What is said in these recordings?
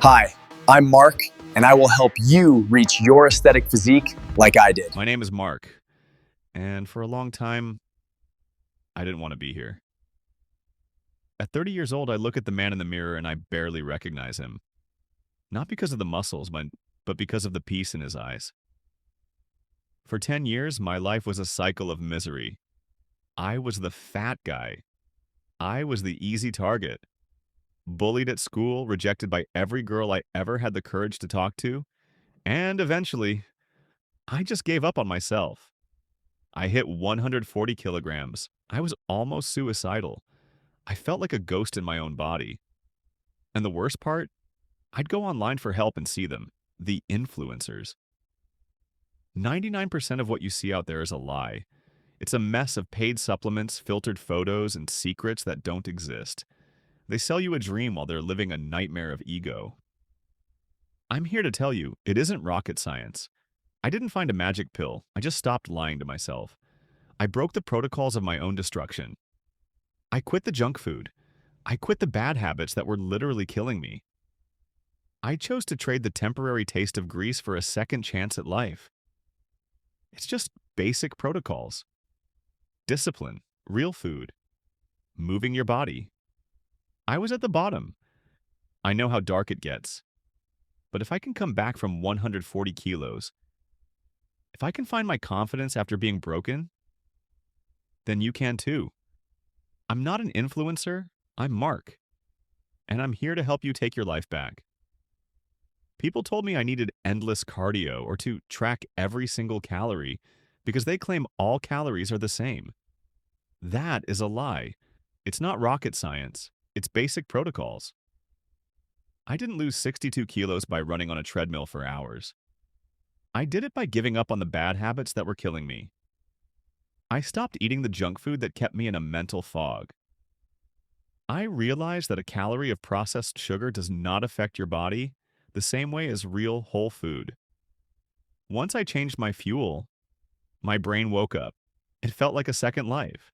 Hi, I'm Mark, and I will help you reach your aesthetic physique like I did. My name is Mark, and for a long time, I didn't want to be here. At 30 years old, I look at the man in the mirror and I barely recognize him. Not because of the muscles, but because of the peace in his eyes. For 10 years, my life was a cycle of misery. I was the fat guy. I was the easy target. Bullied at school, rejected by every girl I ever had the courage to talk to, and eventually, I just gave up on myself. I hit 140 kilograms. I was almost suicidal. I felt like a ghost in my own body. And the worst part? I'd go online for help and see them. The influencers. 99% of what you see out there is a lie. It's a mess of paid supplements, filtered photos, and secrets that don't exist. They sell you a dream while they're living a nightmare of ego. I'm here to tell you, it isn't rocket science. I didn't find a magic pill. I just stopped lying to myself. I broke the protocols of my own destruction. I quit the junk food. I quit the bad habits that were literally killing me. I chose to trade the temporary taste of grease for a second chance at life. It's just basic protocols. Discipline, real food, moving your body. I was at the bottom. I know how dark it gets. But if I can come back from 140 kilos, if I can find my confidence after being broken, then you can too. I'm not an influencer, I'm Mark, and I'm here to help you take your life back. People told me I needed endless cardio or to track every single calorie because they claim all calories are the same. That is a lie. It's not rocket science. It's basic protocols. I didn't lose 62 kilos by running on a treadmill for hours. I did it by giving up on the bad habits that were killing me. I stopped eating the junk food that kept me in a mental fog. I realized that a calorie of processed sugar does not affect your body the same way as real whole food. Once I changed my fuel, my brain woke up. It felt like a second life.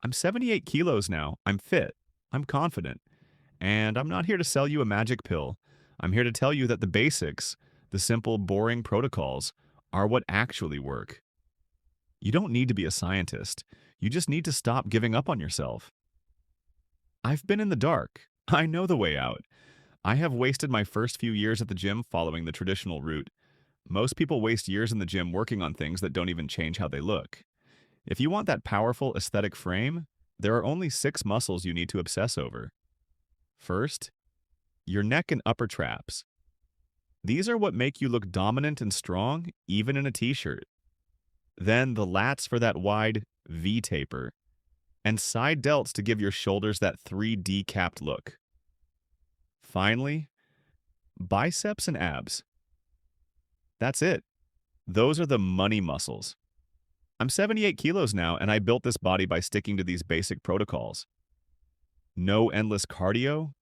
I'm 78 kilos now. I'm fit. I'm confident. And I'm not here to sell you a magic pill. I'm here to tell you that the basics, the simple, boring protocols, are what actually work. You don't need to be a scientist. You just need to stop giving up on yourself. I've been in the dark. I know the way out. I have wasted my first few years at the gym following the traditional route. Most people waste years in the gym working on things that don't even change how they look. If you want that powerful aesthetic frame, there are only 6 muscles you need to obsess over. First, your neck and upper traps. These are what make you look dominant and strong, even in a t-shirt. Then the lats for that wide V taper, and side delts to give your shoulders that 3D capped look. Finally, biceps and abs. That's it. Those are the money muscles. I'm 78 kilos now, and I built this body by sticking to these basic protocols. No endless cardio,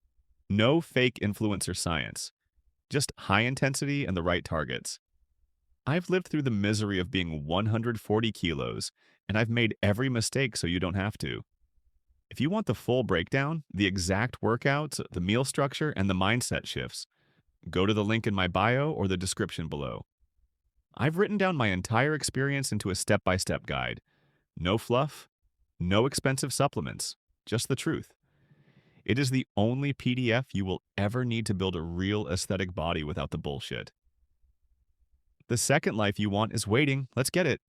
no fake influencer science, just high intensity and the right targets. I've lived through the misery of being 140 kilos, and I've made every mistake so you don't have to. If you want the full breakdown, the exact workouts, the meal structure, and the mindset shifts, go to the link in my bio or the description below. I've written down my entire experience into a step-by-step guide. No fluff, no expensive supplements, just the truth. It is the only PDF you will ever need to build a real aesthetic body without the bullshit. The second life you want is waiting. Let's get it.